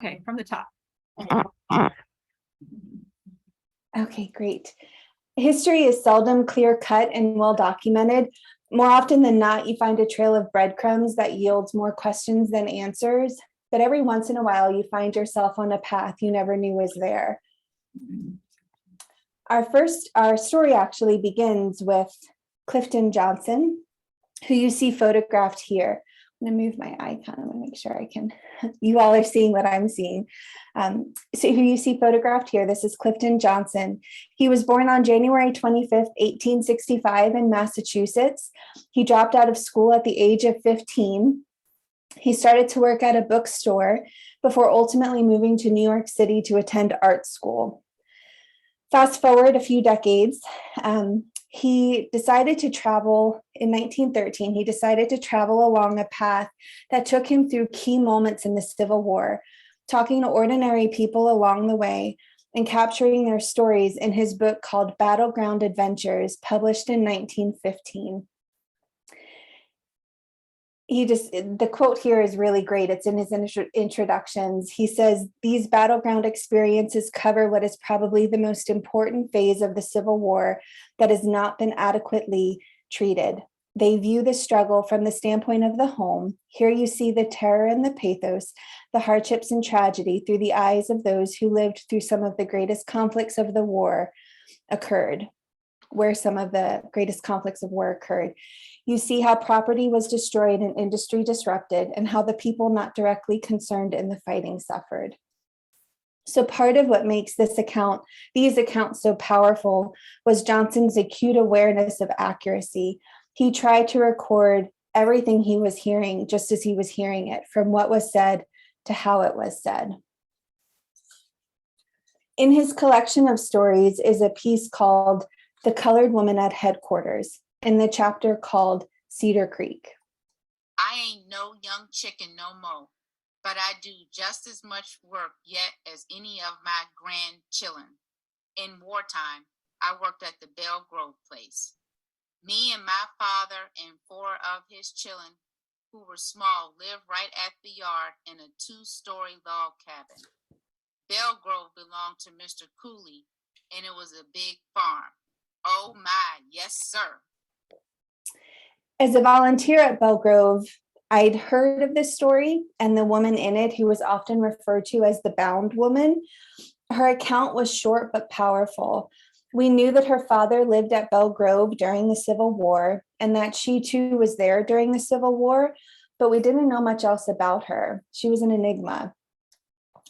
Okay, from the top. Okay, great. History is seldom clear-cut and well-documented. More often than not, you find a trail of breadcrumbs that yields more questions than answers. But every once in a while, you find yourself on a path you never knew was there. Our story actually begins with Clifton Johnson, who you see photographed here. I'm going to move my icon. I'm going to make sure I can, you all are seeing what I'm seeing. So who you see photographed here, this is Clifton Johnson. He was born on January 25th, 1865 in Massachusetts. He dropped out of school at the age of 15. He started to work at a bookstore before ultimately moving to New York City to attend art school. Fast forward a few decades, he decided to travel in 1913. He decided to travel along a path that took him through key moments in the Civil War, talking to ordinary people along the way and capturing their stories in his book called Battleground Adventures, published in 1915. The quote here is really great. It's in his introductions. He says, "These battleground experiences cover what is probably the most important phase of the Civil War that has not been adequately treated. They view the struggle from the standpoint of the home. Here you see the terror and the pathos, the hardships and tragedy through the eyes of those who lived through some of the greatest conflicts of the war occurred." You see how property was destroyed and industry disrupted, and how the people not directly concerned in the fighting suffered. So part of what makes these accounts so powerful was Johnson's acute awareness of accuracy. He tried to record everything he was hearing just as he was hearing it, from what was said to how it was said. In his collection of stories is a piece called "The Colored Woman at Headquarters," in the chapter called Cedar Creek. I ain't no young chicken no more, but I do just as much work yet as any of my grandchildren. In wartime, I worked at the Belle Grove place. Me and my father and 4 of his children, who were small, lived right at the yard in a 2-story log cabin. Belle Grove belonged to Mr. Cooley, and it was a big farm. Oh my, yes, sir. As a volunteer at Belle Grove, I'd heard of this story and the woman in it, who was often referred to as the bound woman. Her account was short but powerful. We knew that her father lived at Belle Grove during the Civil War and that she too was there during the Civil War, but we didn't know much else about her. She was an enigma.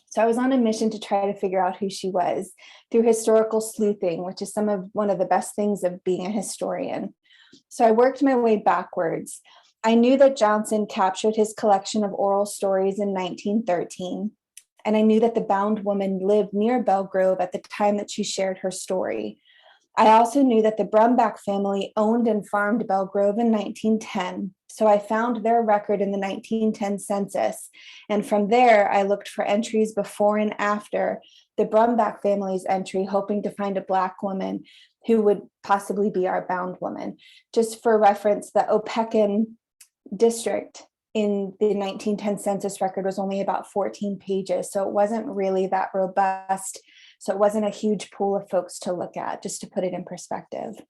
So I was on a mission to try to figure out who she was through historical sleuthing, which is one of the best things of being a historian. So I worked my way backwards. I knew that Johnson captured his collection of oral stories in 1913, and I knew that the bound woman lived near Belle Grove at the time that she shared her story. I also knew that the Brumbach family owned and farmed Belle Grove in 1910, so I found their record in the 1910 census, and from there I looked for entries before and after the Brumbach family's entry, hoping to find a Black woman who would possibly be our bound woman. Just for reference, the Opequon district in the 1910 census record was only about 14 pages, so it wasn't really that robust. So it wasn't a huge pool of folks to look at, just to put it in perspective.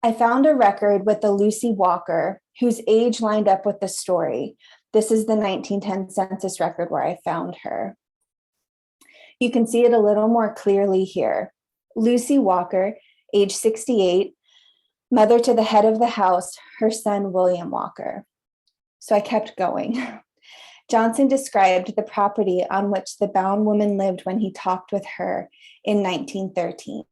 I found a record with a Lucy Walker, whose age lined up with the story. This is the 1910 census record where I found her. You can see it a little more clearly here. Lucy Walker, age 68, mother to the head of the house, her son, William Walker. So I kept going. Johnson described the property on which the bound woman lived when he talked with her in 1913.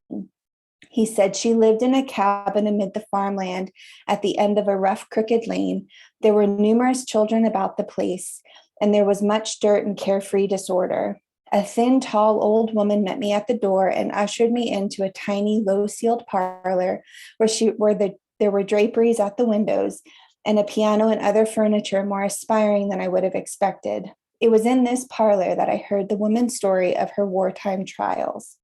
He said she lived in a cabin amid the farmland at the end of a rough, crooked lane. There were numerous children about the place, and there was much dirt and carefree disorder. A thin, tall old woman met me at the door and ushered me into a tiny, low-ceiled parlor where there were draperies at the windows and a piano and other furniture more aspiring than I would have expected. It was in this parlor that I heard the woman's story of her wartime trials.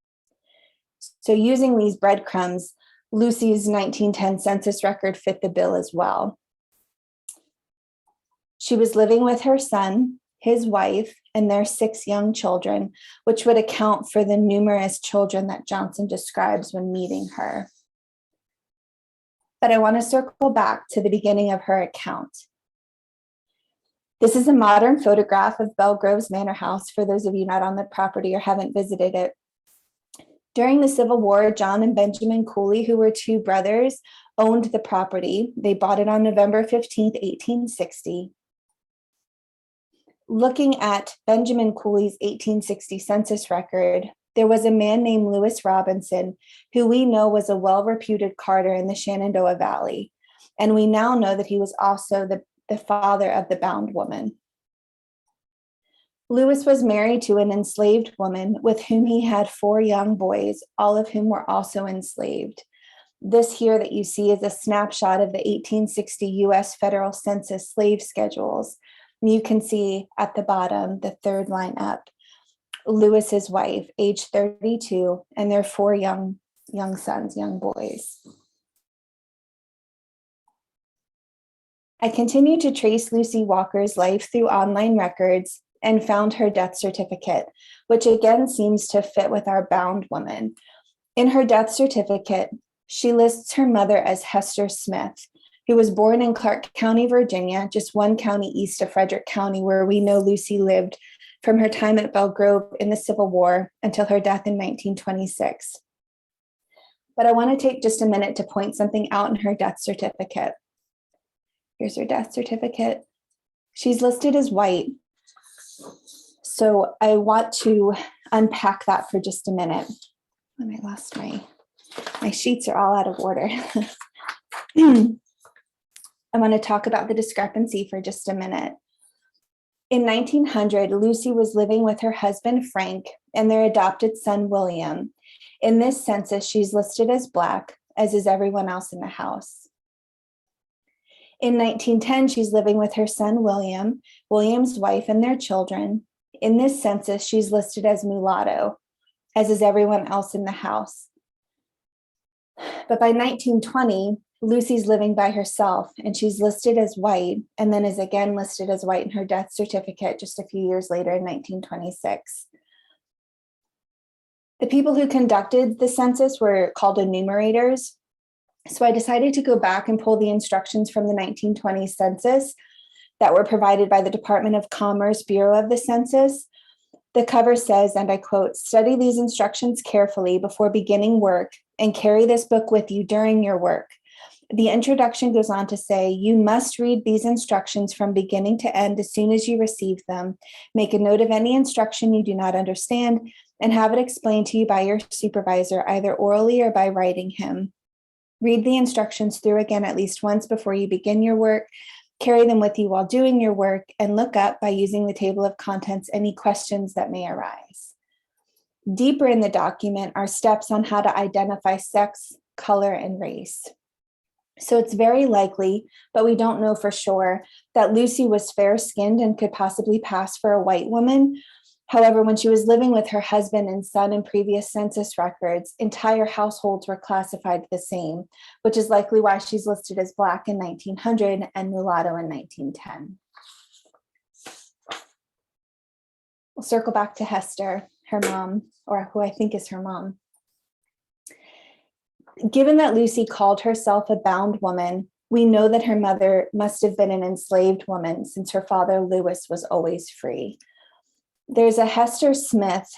So using these breadcrumbs, Lucy's 1910 census record fit the bill as well. She was living with her son, his wife, and their 6 young children, which would account for the numerous children that Johnson describes when meeting her. But I want to circle back to the beginning of her account. This is a modern photograph of Belle Grove's manor house, for those of you not on the property or haven't visited it. During the Civil War, John and Benjamin Cooley, who were 2 brothers, owned the property. They bought it on November 15th, 1860. Looking at Benjamin Cooley's 1860 census record, there was a man named Lewis Robinson, who we know was a well-reputed carter in the Shenandoah Valley. And we now know that he was also the father of the bound woman. Lewis was married to an enslaved woman with whom he had 4 young boys, all of whom were also enslaved. This here that you see is a snapshot of the 1860 U.S. federal census slave schedules. You can see at the bottom, the 3rd line up, Lewis's wife, age 32, and their 4 young sons, young boys. I continued to trace Lucy Walker's life through online records and found her death certificate, which again seems to fit with our bound woman. In her death certificate, she lists her mother as Hester Smith, who was born in Clark County, Virginia, just 1 county east of Frederick County, where we know Lucy lived from her time at Belle Grove in the Civil War until her death in 1926. But I want to take just a minute to point something out in her death certificate. Here's her death certificate. She's listed as white. So I want to unpack that for just a minute. And I lost my sheets are all out of order. I want to talk about the discrepancy for just a minute. In 1900, Lucy was living with her husband, Frank, and their adopted son, William. In this census, she's listed as Black, as is everyone else in the house. In 1910, she's living with her son, William, William's wife, and their children. In this census, she's listed as mulatto, as is everyone else in the house. But by 1920, Lucy's living by herself, and she's listed as white, and then is again listed as white in her death certificate just a few years later in 1926. The people who conducted the census were called enumerators. So I decided to go back and pull the instructions from the 1920 census that were provided by the Department of Commerce Bureau of the Census. The cover says, and I quote, "Study these instructions carefully before beginning work and carry this book with you during your work." The introduction goes on to say, "You must read these instructions from beginning to end as soon as you receive them. Make a note of any instruction you do not understand and have it explained to you by your supervisor, either orally or by writing him. Read the instructions through again at least once before you begin your work. Carry them with you while doing your work and look up by using the table of contents any questions that may arise." Deeper in the document are steps on how to identify sex, color, and race. So it's very likely, but we don't know for sure, that Lucy was fair-skinned and could possibly pass for a white woman. However, when she was living with her husband and son in previous census records, entire households were classified the same, which is likely why she's listed as Black in 1900 and mulatto in 1910. We'll circle back to Hester, her mom, or who I think is her mom. Given that Lucy called herself a bound woman, we know that her mother must have been an enslaved woman since her father, Lewis, was always free. There's a Hester Smith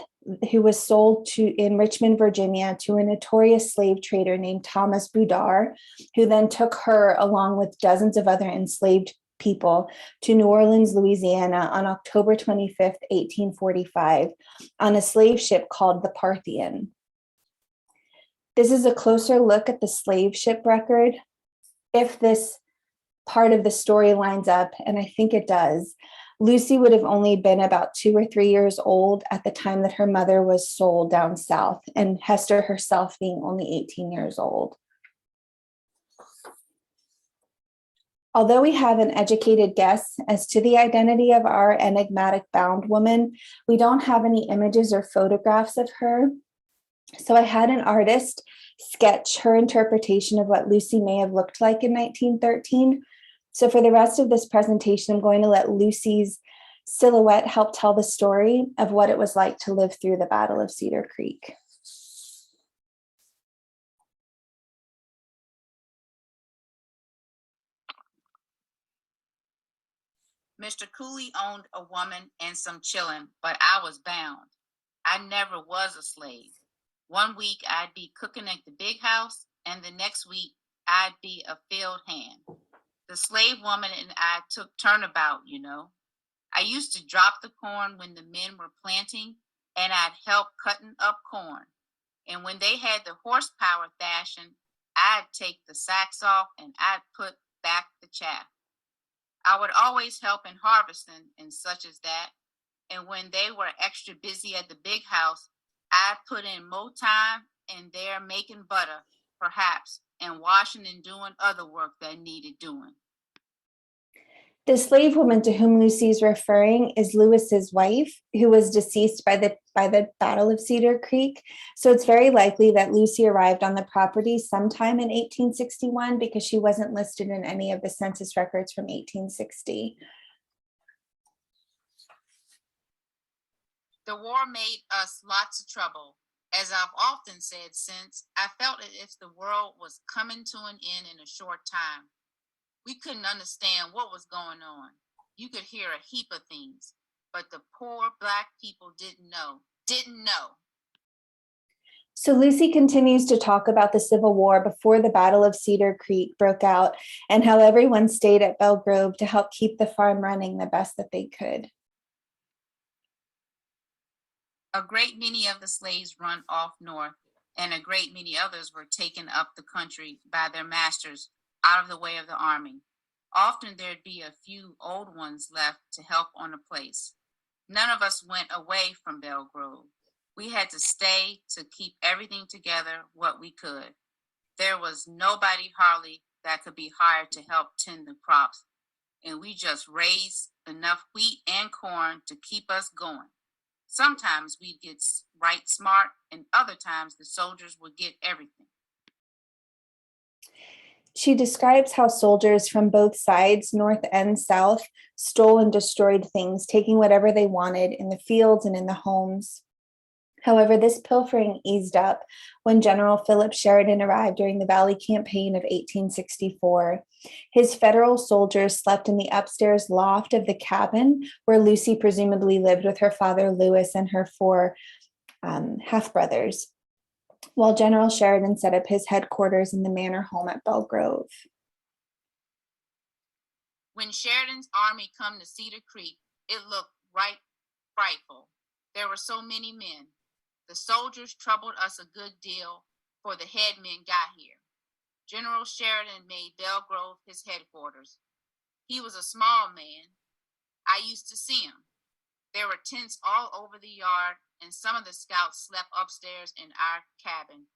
who was sold in Richmond, Virginia, to a notorious slave trader named Thomas Boudar, who then took her along with dozens of other enslaved people to New Orleans, Louisiana on October 25th, 1845, on a slave ship called the Parthian. This is a closer look at the slave ship record. If this part of the story lines up, and I think it does, Lucy would have only been about 2 or 3 years old at the time that her mother was sold down south, and Hester herself being only 18 years old. Although we have an educated guess as to the identity of our enigmatic bound woman, we don't have any images or photographs of her. So I had an artist sketch her interpretation of what Lucy may have looked like in 1913. So for the rest of this presentation, I'm going to let Lucy's Silhouette helped tell the story of what it was like to live through the Battle of Cedar Creek. Mr. Cooley owned a woman and some chillin', but I was bound. I never was a slave. One week I'd be cooking at the big house, and the next week I'd be a field hand. The slave woman and I took turnabout, you know. I used to drop the corn when the men were planting, and I'd help cutting up corn. And when they had the horsepower thrashing, I'd take the sacks off and I'd put back the chaff. I would always help in harvesting and such as that. And when they were extra busy at the big house, I'd put in more time and they're making butter, perhaps, and washing and doing other work that needed doing. The slave woman to whom Lucy is referring is Lewis's wife, who was deceased by the Battle of Cedar Creek. So it's very likely that Lucy arrived on the property sometime in 1861 because she wasn't listed in any of the census records from 1860. The war made us lots of trouble. As I've often said since, I felt as if the world was coming to an end in a short time. We couldn't understand what was going on. You could hear a heap of things, but the poor Black people didn't know. So Lucy continues to talk about the Civil War before the Battle of Cedar Creek broke out and how everyone stayed at Belle Grove to help keep the farm running the best that they could. A great many of the slaves run off north, and a great many others were taken up the country by their masters out of the way of the army. Often there'd be a few old ones left to help on a place. None of us went away from Belle Grove. We had to stay to keep everything together what we could. There was nobody hardly that could be hired to help tend the crops, and we just raised enough wheat and corn to keep us going. Sometimes we'd get right smart, and other times the soldiers would get everything. She describes how soldiers from both sides, north and south, stole and destroyed things, taking whatever they wanted in the fields and in the homes. However, this pilfering eased up when General Philip Sheridan arrived during the Valley Campaign of 1864. His federal soldiers slept in the upstairs loft of the cabin where Lucy presumably lived with her father, Lewis, and her four half-brothers, while General Sheridan set up his headquarters in the manor home at Belle Grove. When Sheridan's army come to Cedar Creek, it looked right frightful. There were so many men. The soldiers troubled us a good deal, for the headmen got here. General Sheridan made Belle Grove his headquarters. He was a small man. I used to see him. There were tents all over the yard, and some of the scouts slept upstairs in our cabin.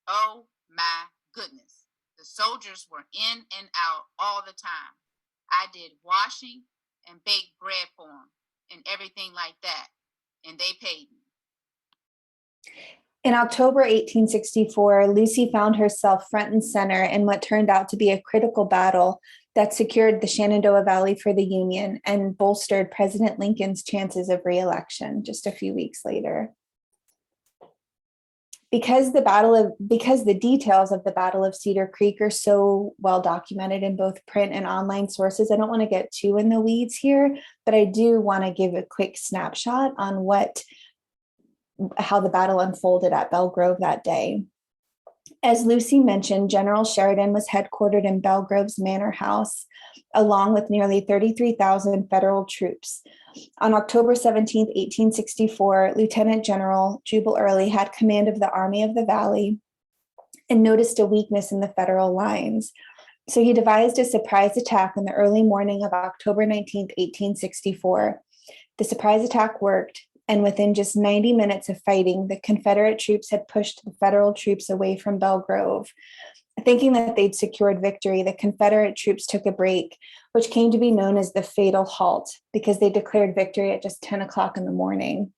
Oh my goodness. The soldiers were in and out all the time. I did washing and baked bread for them and everything like that, and they paid me. In October 1864, Lucy found herself front and center in what turned out to be a critical battle that secured the Shenandoah Valley for the Union and bolstered President Lincoln's chances of re-election just a few weeks later. Because the details of the Battle of Cedar Creek are so well documented in both print and online sources, I don't want to get too in the weeds here, but I do want to give a quick snapshot on how the battle unfolded at Belle Grove that day. As Lucy mentioned, General Sheridan was headquartered in Belle Grove's manor house, along with nearly 33,000 federal troops. On October 17, 1864, Lieutenant General Jubal Early had command of the Army of the Valley and noticed a weakness in the federal lines. So he devised a surprise attack in the early morning of October 19, 1864. The surprise attack worked, and within just 90 minutes of fighting, the Confederate troops had pushed the Federal troops away from Belle Grove. Thinking that they'd secured victory, the Confederate troops took a break, which came to be known as the fatal halt, because they declared victory at just 10 o'clock in the morning.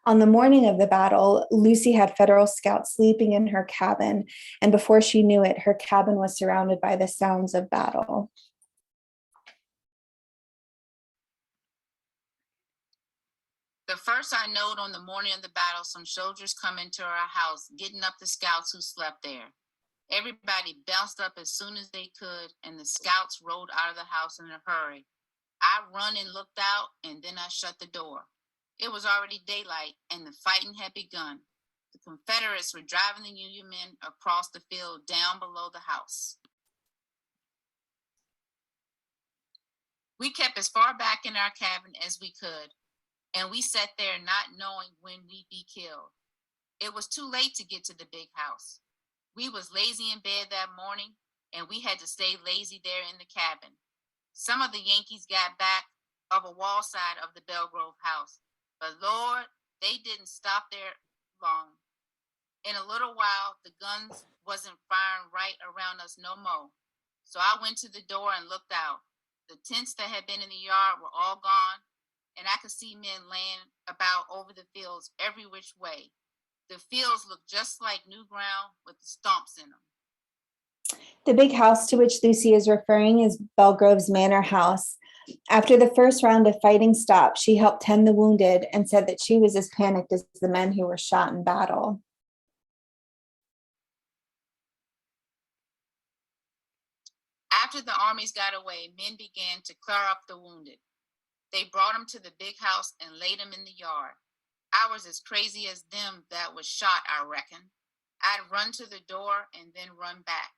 On the morning of the battle, Lucy had Federal scouts sleeping in her cabin, and before she knew it, her cabin was surrounded by the sounds of battle. The first I knowed on the morning of the battle, some soldiers come into our house, getting up the scouts who slept there. Everybody bounced up as soon as they could, and the scouts rolled out of the house in a hurry. I run and looked out, and then I shut the door. It was already daylight, and the fighting had begun. The Confederates were driving the Union men across the field down below the house. We kept as far back in our cabin as we could, and we sat there not knowing when we'd be killed. It was too late to get to the big house. We was lazy in bed that morning, and we had to stay lazy there in the cabin. Some of the Yankees got back of a wall side of the Belle Grove house, but Lord, they didn't stop there long. In a little while, the guns wasn't firing right around us no more. So I went to the door and looked out. The tents that had been in the yard were all gone, and I could see men laying about over the fields every which way. The fields looked just like new ground with the stumps in them. The big house to which Lucy is referring is Belle Grove's manor house. After the first round of fighting stopped, she helped tend the wounded and said that she was as panicked as the men who were shot in battle. After the armies got away, men began to clear up the wounded. They brought them to the big house and laid them in the yard. I was as crazy as them that was shot, I reckon. I'd run to the door and then run back.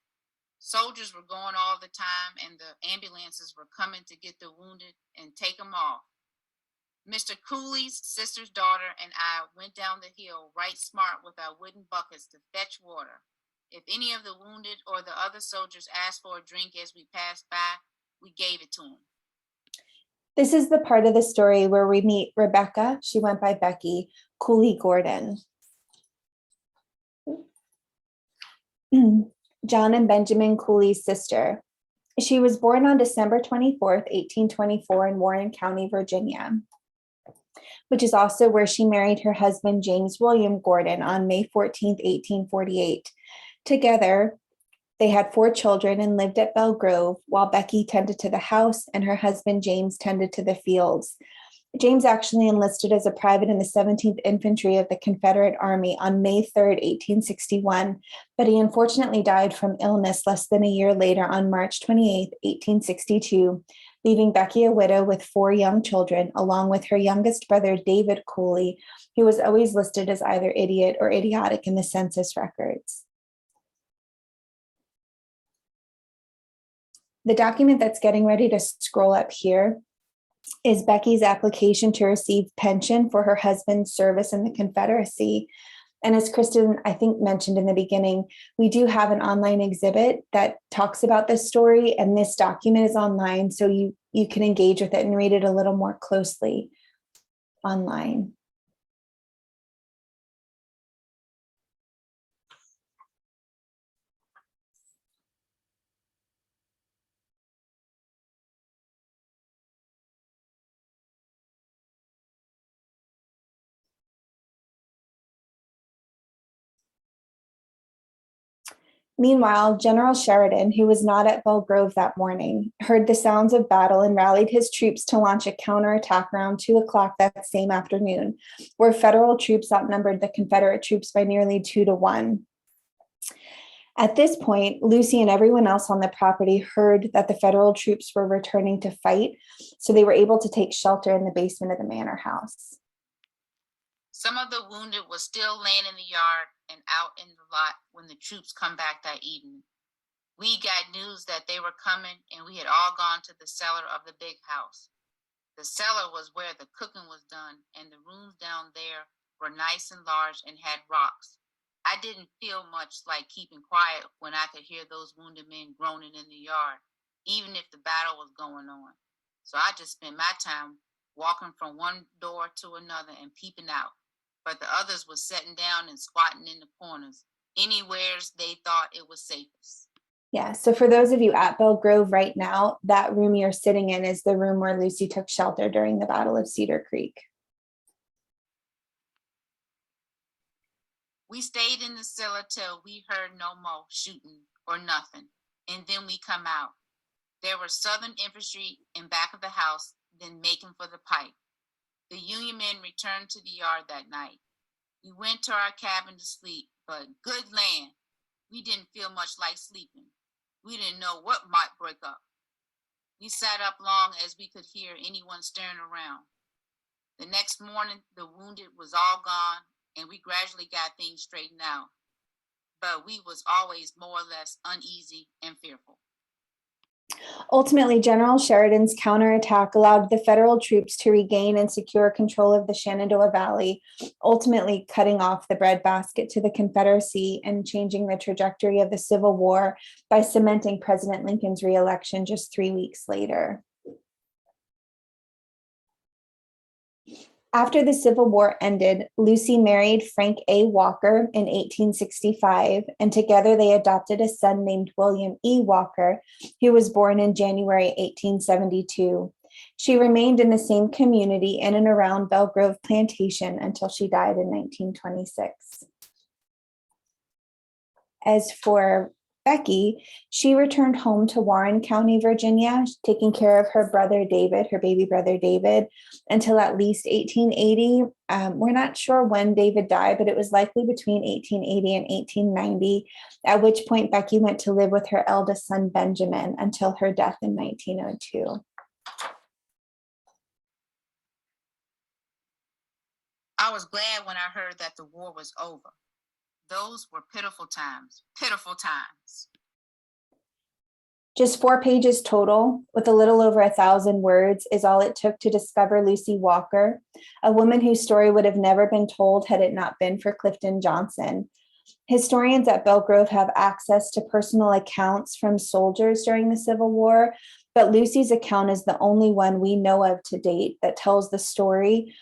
Soldiers were going all the time, and the ambulances were coming to get the wounded and take them off. Mr. Cooley's sister's daughter and I went down the hill right smart with our wooden buckets to fetch water. If any of the wounded or the other soldiers asked for a drink as we passed by, we gave it to them. This is the part of the story where we meet Rebecca, she went by Becky, Cooley Gordon. John and Benjamin Cooley's sister. She was born on December 24th, 1824 in Warren County, Virginia, which is also where she married her husband, James William Gordon, on May 14th, 1848. Together, they had 4 children and lived at Belle Grove, while Becky tended to the house and her husband, James, tended to the fields. James actually enlisted as a private in the 17th Infantry of the Confederate Army on May 3rd, 1861, but he unfortunately died from illness less than a year later on March 28th, 1862, leaving Becky a widow with 4 young children, along with her youngest brother, David Cooley, who was always listed as either idiot or idiotic in the census records. The document that's getting ready to scroll up here is Becky's application to receive pension for her husband's service in the Confederacy. And as Kristen, I think, mentioned in the beginning, we do have an online exhibit that talks about this story, and this document is online, so you can engage with it and read it a little more closely online. Meanwhile, General Sheridan, who was not at Belle Grove that morning, heard the sounds of battle and rallied his troops to launch a counterattack around 2 o'clock that same afternoon, where Federal troops outnumbered the Confederate troops by nearly 2-1. At this point, Lucy and everyone else on the property heard that the Federal troops were returning to fight, so they were able to take shelter in the basement of the manor house. Some of the wounded was still laying in the yard and out in the lot when the troops come back that evening. We got news that they were coming, and we had all gone to the cellar of the big house. The cellar was where the cooking was done, and the rooms down there were nice and large and had rocks. I didn't feel much like keeping quiet when I could hear those wounded men groaning in the yard, even if the battle was going on. So I just spent my time walking from one door to another and peeping out. But the others were sitting down and squatting in the corners, anywheres they thought it was safest. Yeah, so for those of you at Belle Grove right now, that room you're sitting in is the room where Lucy took shelter during the Battle of Cedar Creek. We stayed in the cellar till we heard no more shooting or nothing, and then we come out. There were Southern infantry in back of the house, then making for the pike. The Union men returned to the yard that night. We went to our cabin to sleep, but good land, we didn't feel much like sleeping. We didn't know what might break up. We sat up long as we could hear anyone staring around. The next morning, the wounded was all gone, and we gradually got things straightened out. But we was always more or less uneasy and fearful. Ultimately, General Sheridan's counterattack allowed the federal troops to regain and secure control of the Shenandoah Valley, ultimately cutting off the breadbasket to the Confederacy and changing the trajectory of the Civil War by cementing President Lincoln's reelection just 3 weeks later. After the Civil War ended, Lucy married Frank A. Walker in 1865, and together they adopted a son named William E. Walker, who was born in January 1872. She remained in the same community in and around Belle Grove Plantation until she died in 1926. As for Becky, she returned home to Warren County, Virginia, taking care of her brother David, her baby brother David, until at least 1880. We're not sure when David died, but it was likely between 1880 and 1890, at which point Becky went to live with her eldest son Benjamin until her death in 1902. I was glad when I heard that the war was over. Those were pitiful times, pitiful times. Just 4 pages total, with a little over 1,000 words, is all it took to discover Lucy Walker, a woman whose story would have never been told had it not been for Clifton Johnson. Historians at Belle Grove have access to personal accounts from soldiers during the Civil War, but Lucy's account is the only one we know of to date that tells the story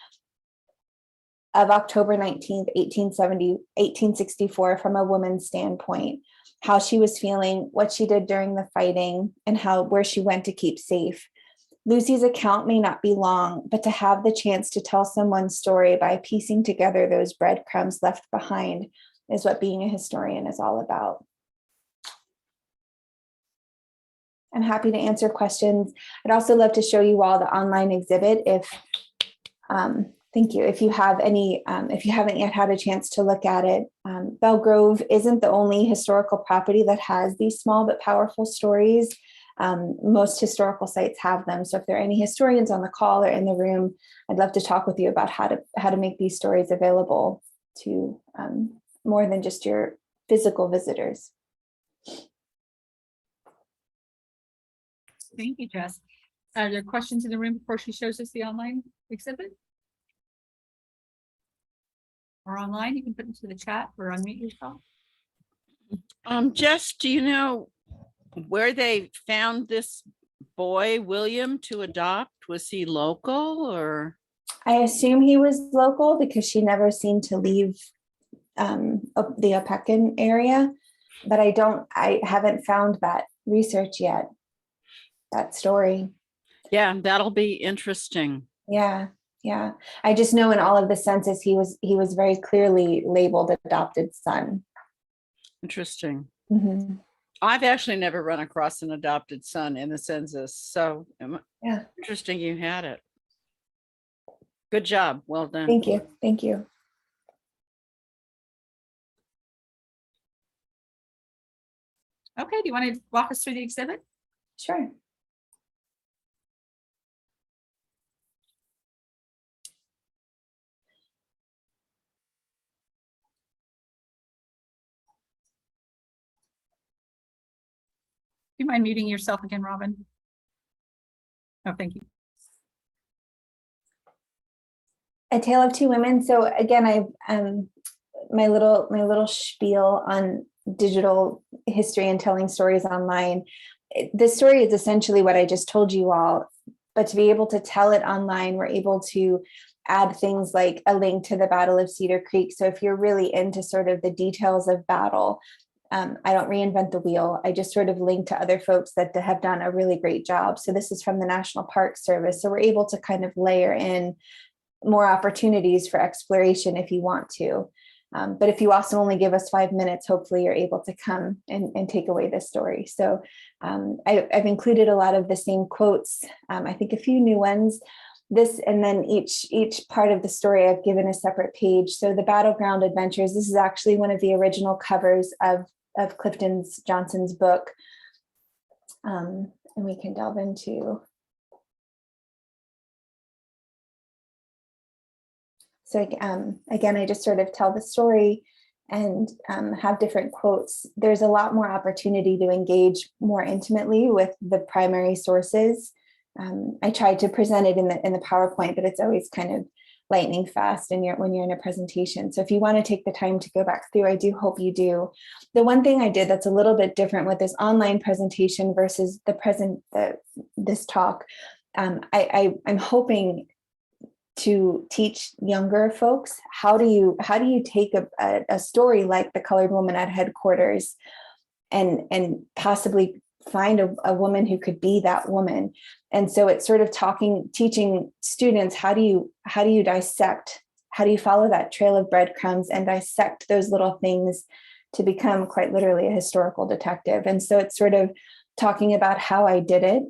of October 19th, 1864 from a woman's standpoint, how she was feeling, what she did during the fighting, and where she went to keep safe. Lucy's account may not be long, but to have the chance to tell someone's story by piecing together those breadcrumbs left behind is what being a historian is all about. I'm happy to answer questions. I'd also love to show you all the online exhibit thank you. If you have any, if you haven't yet had a chance to look at it, Belle Grove isn't the only historical property that has these small but powerful stories. Most historical sites have them. So if there are any historians on the call or in the room, I'd love to talk with you about how to make these stories available to more than just your physical visitors. Thank you, Jess. Are there questions in the room before she shows us the online exhibit? Or online, you can put into the chat or unmute yourself. Jess, do you know where they found this boy, William, to adopt? Was he local or? I assume he was local because she never seemed to leave the Opequon area, but I haven't found that research yet, that story. Yeah, that'll be interesting. Yeah. I just know in all of the census, he was very clearly labeled adopted son. Interesting. Mm-hmm. I've actually never run across an adopted son in the census. So yeah, interesting you had it. Good job. Well done. Thank you. Thank you. Okay, do you want to walk us through the exhibit? Sure. Do you mind muting yourself again, Robin? Oh, thank you. A Tale of Two Women. So again, I've my little spiel on digital history and telling stories online. This story is essentially what I just told you all, but to be able to tell it online, we're able to add things like a link to the Battle of Cedar Creek. So if you're really into sort of the details of battle, I don't reinvent the wheel. I just sort of link to other folks that have done a really great job. So this is from the National Park Service. So we're able to kind of layer in more opportunities for exploration if you want to. But if you also only give us 5 minutes, hopefully you're able to come and take away this story. So I've included a lot of the same quotes. I think a few new ones. this, and then each part of the story I've given a separate page. So the Battleground Adventures, this is actually one of the original covers of Clifton Johnson's book. And we can delve into. So again, I just sort of tell the story and have different quotes. There's a lot more opportunity to engage more intimately with the primary sources. I tried to present it in the PowerPoint, but it's always kind of lightning fast when you're in a presentation. So if you want to take the time to go back through, I do hope you do. The one thing I did that's a little bit different with this online presentation versus this talk, I'm hoping to teach younger folks how do you take a story like The Colored Woman at Headquarters and possibly find a woman who could be that woman. And so it's sort of teaching students how do you dissect, how do you follow that trail of breadcrumbs and dissect those little things to become quite literally a historical detective. And so it's sort of talking about how I did it.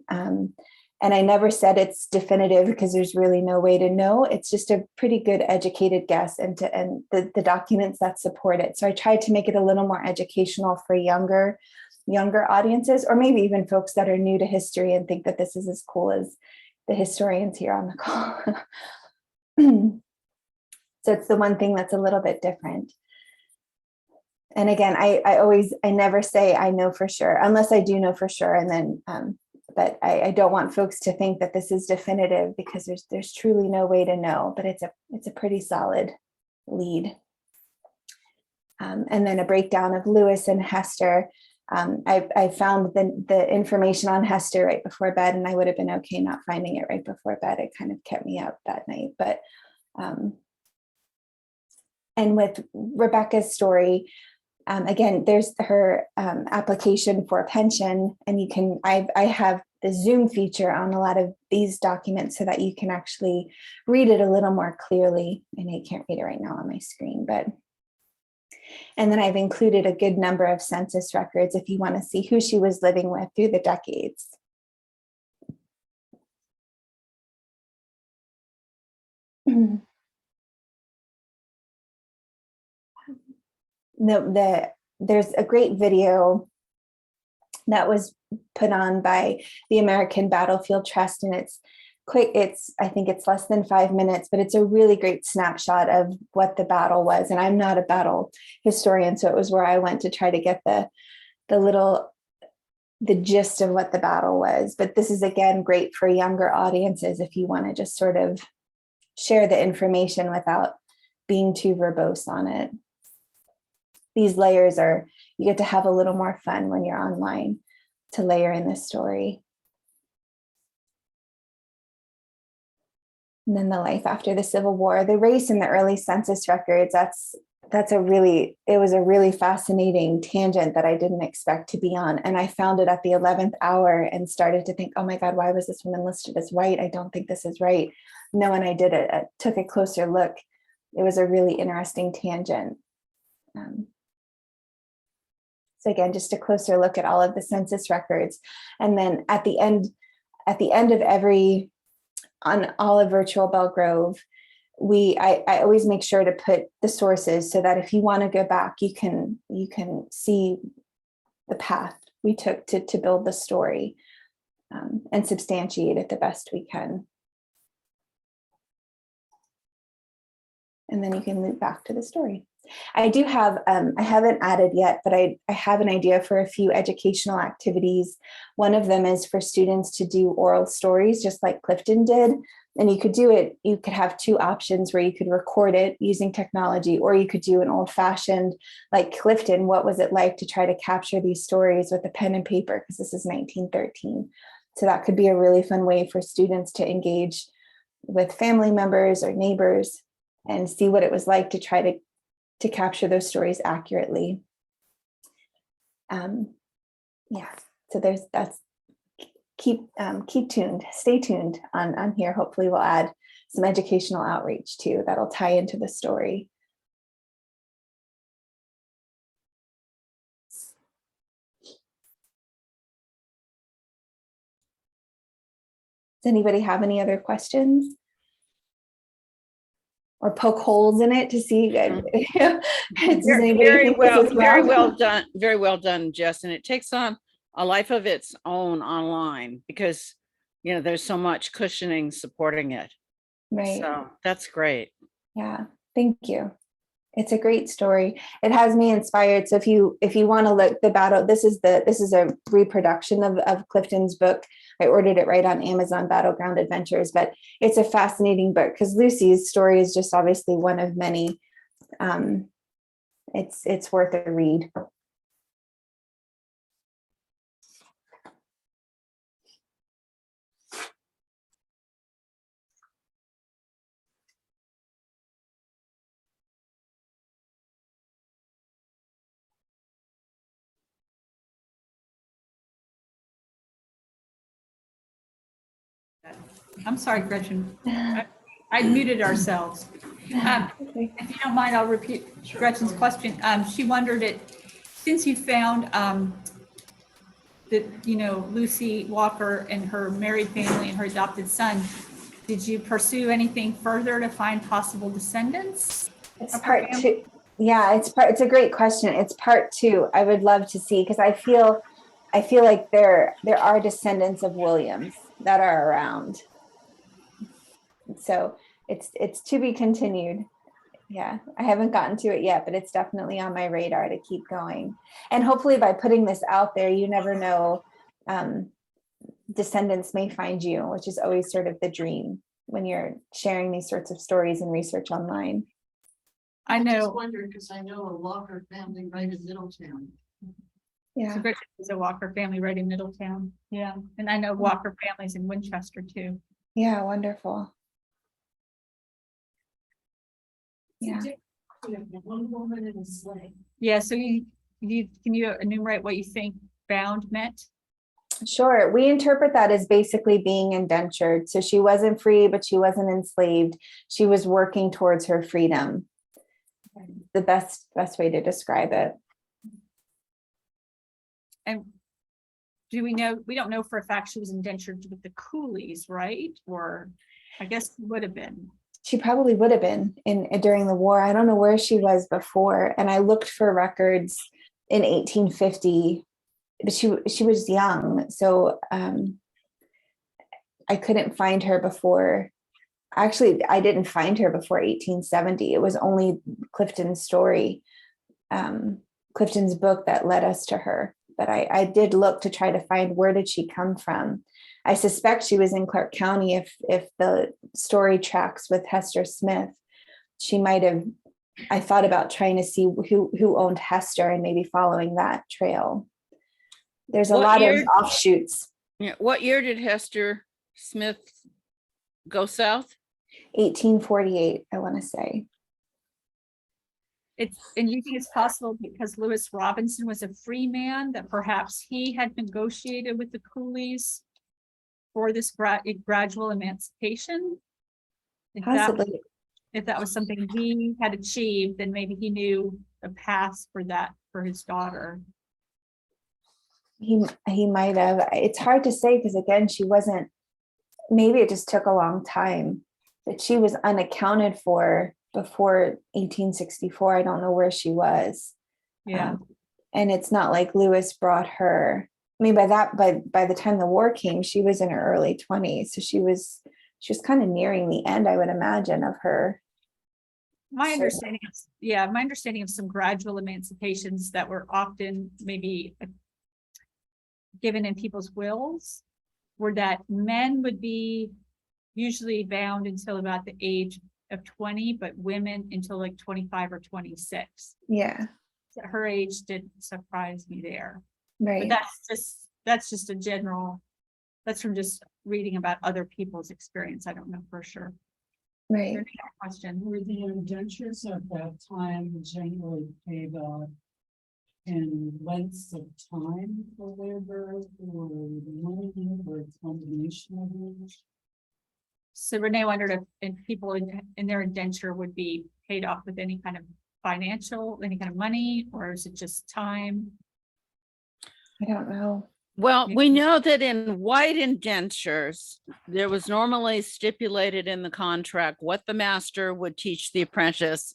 And I never said it's definitive because there's really no way to know. It's just a pretty good educated guess and the documents that support it. So I tried to make it a little more educational for younger audiences, or maybe even folks that are new to history and think that this is as cool as the historians here on the call. So it's the one thing that's a little bit different. And again, I never say I know for sure, unless I do know for sure. And then, but I don't want folks to think that this is definitive because there's truly no way to know, but it's a pretty solid lead. And then a breakdown of Lewis and Hester. I found the information on Hester right before bed, and I would have been okay not finding it right before bed. It kind of kept me up that night. But and with Rebecca's story, again, there's her application for a pension, and I have the Zoom feature on a lot of these documents so that you can actually read it a little more clearly. And I can't read it right now on my screen, and then I've included a good number of census records if you want to see who she was living with through the decades. There's a great video that was put on by the American Battlefield Trust, and it's quick. I think it's less than 5 minutes, but it's a really great snapshot of what the battle was. And I'm not a battle historian, so it was where I went to try to get the gist of what the battle was. But this is, again, great for younger audiences if you want to just sort of share the information without being too verbose on it. These layers you get to have a little more fun when you're online to layer in this story. And then the life after the Civil War, the race in the early census records, it was a really fascinating tangent that I didn't expect to be on. And I found it at the 11th hour and started to think, oh my God, why was this woman listed as white? I don't think this is right. No, when I did it, I took a closer look. It was a really interesting tangent. So again, just a closer look at all of the census records. And then at the end of on all of virtual Belle Grove, I always make sure to put the sources so that if you want to go back, you can see the path we took to build the story and substantiate it the best we can. And then you can loop back to the story. I do have, I haven't added yet, but I have an idea for a few educational activities. One of them is for students to do oral stories, just like Clifton did. And you could have two options where you could record it using technology, or you could do an old fashioned, like Clifton, what was it like to try to capture these stories with a pen and paper? Because this is 1913. So that could be a really fun way for students to engage with family members or neighbors and see what it was like to try to capture those stories accurately. Yeah, so keep tuned, stay tuned on here. Hopefully we'll add some educational outreach too that'll tie into the story. Does anybody have any other questions? or poke holes in it to see. Does anybody Very think well, this is very round? well done, very well done, Jess. And it takes on a life of its own online because, you know, there's so much cushioning supporting it. Right. So that's great. Yeah. Thank you. It's a great story. It has me inspired. So if you want to look the battle, this is a reproduction of Clifton's book. I ordered it right on Amazon, Battleground Adventures, but it's a fascinating book because Lucy's story is just obviously one of many. It's worth a read. I'm sorry, Gretchen. I muted ourselves. Okay. If you don't mind, I'll repeat Gretchen's question. She wondered since you found that, you know, Lucy Walker and her married family and her adopted son, did you pursue anything further to find possible descendants? It's part two. Yeah, it's a great question. It's part two. I would love to see, because I feel like there are descendants of Williams that are around. So it's to be continued. Yeah, I haven't gotten to it yet, but it's definitely on my radar to keep going. And hopefully by putting this out there, you never know, descendants may find you, which is always sort of the dream when you're sharing these sorts of stories and research online. I know. Just wondered because I know a Walker family right in Middletown. Yeah. So Gretchen is a Walker family right in Middletown. Yeah. And I know Walker families in Winchester too. Yeah, wonderful. Yeah. One woman in a sleigh. Yeah. So can you enumerate what you think bound meant? Sure. We interpret that as basically being indentured. So she wasn't free, but she wasn't enslaved. She was working towards her freedom. The best way to describe it. And do we know, we don't know for a fact she was indentured with the Cooleys, right? Or I guess would have been. She probably would have been during the war. I don't know where she was before. And I looked for records in 1850, but she was young. So I couldn't find her before. Actually, I didn't find her before 1870. It was only Clifton's story, Clifton's book that led us to her. But I did look to try to find where did she come from. I suspect she was in Clark County. If the story tracks with Hester Smith, she might have. I thought about trying to see who owned Hester and maybe following that trail. There's a lot of offshoots. Yeah. What year did Hester Smith go south? 1848, I want to say. And you think it's possible because Lewis Robinson was a free man that perhaps he had negotiated with the Cooleys for this gradual emancipation? Possibly. If that was something he had achieved, then maybe he knew a path for that for his daughter. He might have. It's hard to say because again, she wasn't. Maybe it just took a long time. That she was unaccounted for before 1864. I don't know where she was. Yeah. And it's not like Lewis brought her. I mean, by the time the war came, she was in her early 20s. So she was kind of nearing the end, I would imagine, of her. My understanding of some gradual emancipations that were often maybe given in people's wills were that men would be usually bound until about the age of 20, but women until like 25 or 26. Yeah. Her age did surprise me there. Right. But that's just a general, that's from just reading about other people's experience. I don't know for sure. Right. Question. Were the indentures at that time generally paid off in lengths of time for labor or money or a combination of those? So Renee wondered if people in their indenture would be paid off with any kind of financial, any kind of money, or is it just time? I don't know. Well, we know that in white indentures, there was normally stipulated in the contract what the master would teach the apprentice.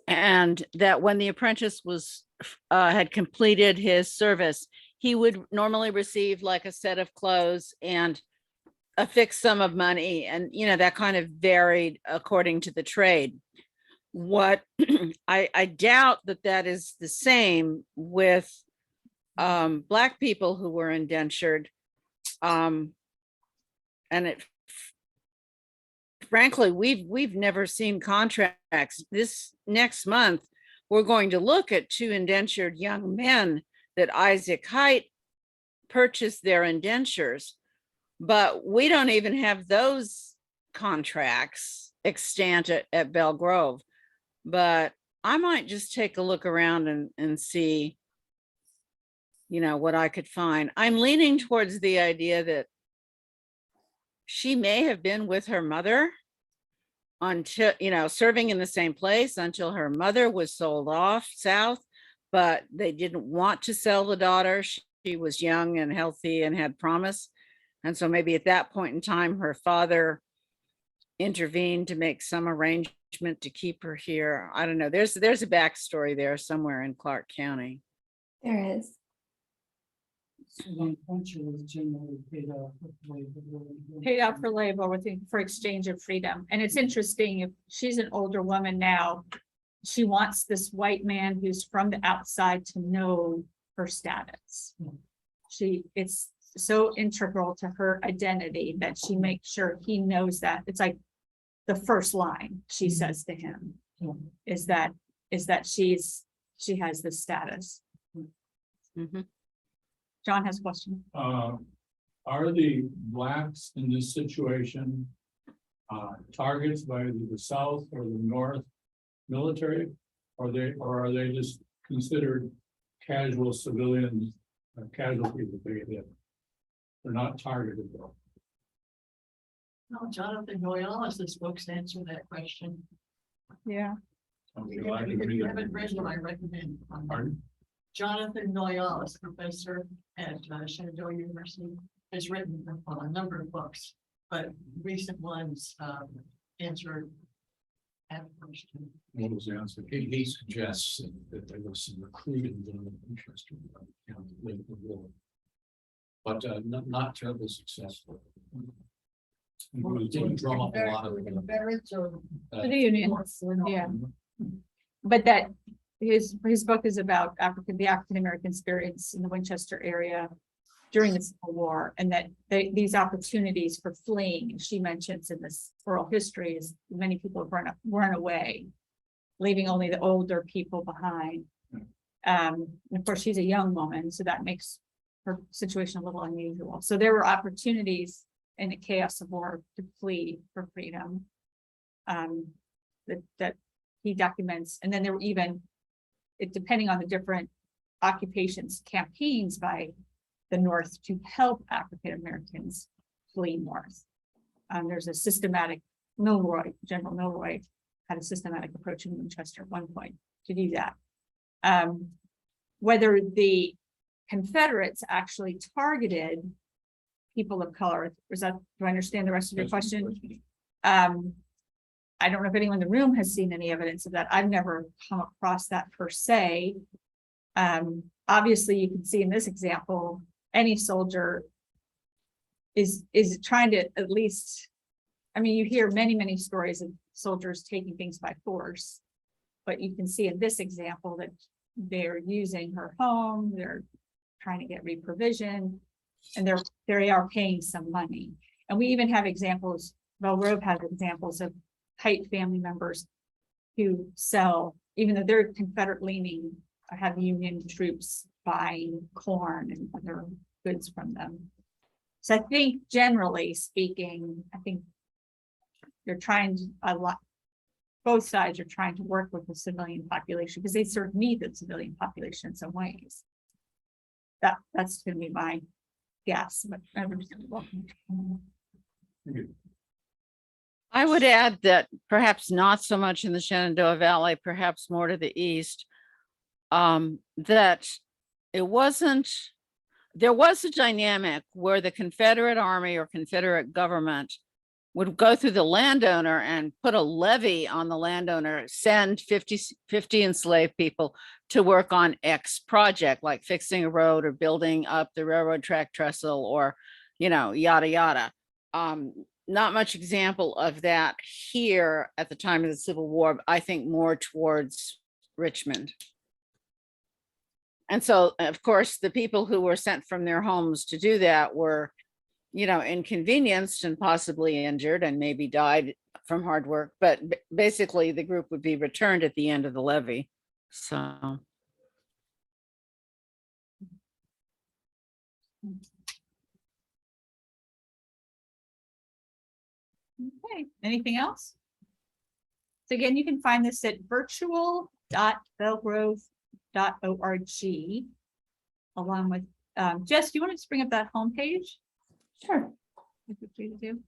And that when the apprentice was, had completed his service, he would normally receive like a set of clothes and a fixed sum of money. And, you know, that kind of varied according to the trade. What I doubt that that is the same with Black people who were indentured. And it, frankly, we've never seen contracts. This next month, we're going to look at 2 indentured young men that Isaac Height purchased their indentures, but we don't even have those contracts extant at Belle Grove. But I might just take a look around and see, you know, what I could find. I'm leaning towards the idea that she may have been with her mother until, you know, serving in the same place until her mother was sold off south, but they didn't want to sell the daughter. She was young and healthy and had promise. And so maybe at that point in time, her father intervened to make some arrangement to keep her here. I don't know. There's a backstory there somewhere in Clark County. There is. So the indenture was generally paid out with labor. Paid out for labor for exchange of freedom. And it's interesting, if she's an older woman now, she wants this white man who's from the outside to know her status. It's so integral to her identity that she makes sure he knows that. It's like the first line she says to him is that she has this status. Mhm. John has a question. Are the Blacks in this situation targets by the South or the North military? Or are they just considered casual civilians, casualties that they hit? They're not targeted though. No, Jonathan Noyales' books answer that question. Yeah. Okay, If well, I can read you it. haven't read them, I recommend. Pardon? Jonathan Noyales, professor at Shenandoah University, has written a number of books, but recent ones answer that question. What was the answer? He suggests that there was some recruiting done in Winchester County late in the war, but not terribly successful. It didn't drum up a lot of Confederates or For the Union, yeah. But that his book is about the African-American experience in the Winchester area during the Civil War, and that these opportunities for fleeing, and she mentions in this oral history, is many people have run away, leaving only the older people behind. And of course, she's a young woman, so that makes her situation a little unusual. So there were opportunities in the chaos of war to flee for freedom. That he documents, and then there were even, depending on the different occupations, campaigns by the North to help African Americans flee north. There's a systematic, General Milroy had a systematic approach in Winchester at one point to do that. Whether the Confederates actually targeted people of color, do I understand the rest of your question? I don't know if anyone in the room has seen any evidence of that. I've never come across that per se. Obviously, you can see in this example, any soldier is trying to at least, I mean, you hear many stories of soldiers taking things by force, but you can see in this example that they're using her home, they're trying to get reprovision, and they are paying some money. And we even have examples, Belle Grove has examples of Height family members who sell, even though they're Confederate leaning, have Union troops buying corn and other goods from them. So I think generally speaking, I think they're trying to, both sides are trying to work with the civilian population because they sort of need the civilian population in some ways. That's going to be my guess, but I would add that perhaps not so much in the Shenandoah Valley, perhaps more to the east, that it wasn't there was a dynamic where the Confederate Army or Confederate government would go through the landowner and put a levy on the landowner, send 50 enslaved people to work on X project, like fixing a road or building up the railroad track trestle or, yada, yada. Not much example of that here at the time of the Civil War, I think more towards Richmond. And so, of course, the people who were sent from their homes to do that were, inconvenienced and possibly injured and maybe died from hard work. But basically, the group would be returned at the end of the levy. So. Okay, anything else? So again, you can find this at virtual.bellegrove.org along with, Jess, do you want to just bring up that homepage? Sure. If you're free to do.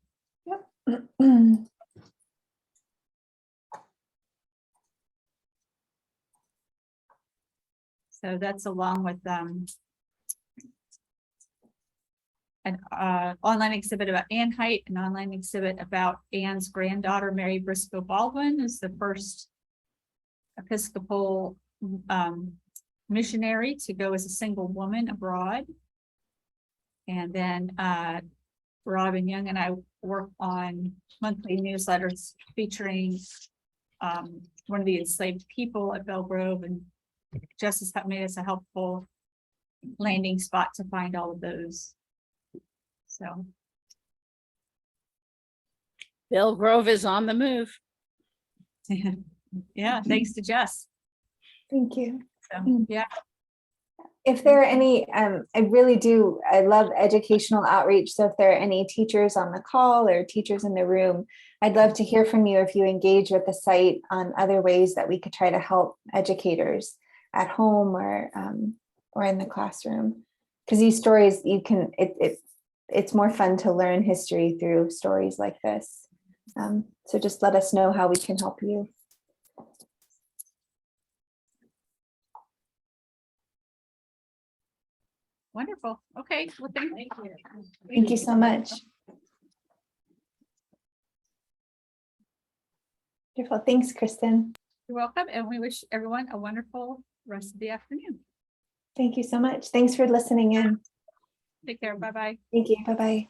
So that's along with an online exhibit about Anne Height, an online exhibit about Anne's granddaughter, Mary Briscoe Baldwin, is the first Episcopal missionary to go as a single woman abroad. And then Robin Young and I work on monthly newsletters featuring one of the enslaved people at Belle Grove, and Jess has made us a helpful landing spot to find all of those. So Belle Grove is on the move. yeah, thanks to Jess. Thank you. So, yeah. If there are any, I love educational outreach. So if there are any teachers on the call or teachers in the room, I'd love to hear from you if you engage with the site on other ways that we could try to help educators at home or in the classroom. Because these stories, it's more fun to learn history through stories like this. So just let us know how we can help you. Wonderful. Okay. Well, thank you. Thank you so much. Wonderful. Thanks, Kristen. You're welcome. And we wish everyone a wonderful rest of the afternoon. Thank you so much. Thanks for listening in. Take care. Bye-bye. Thank you. Bye-bye.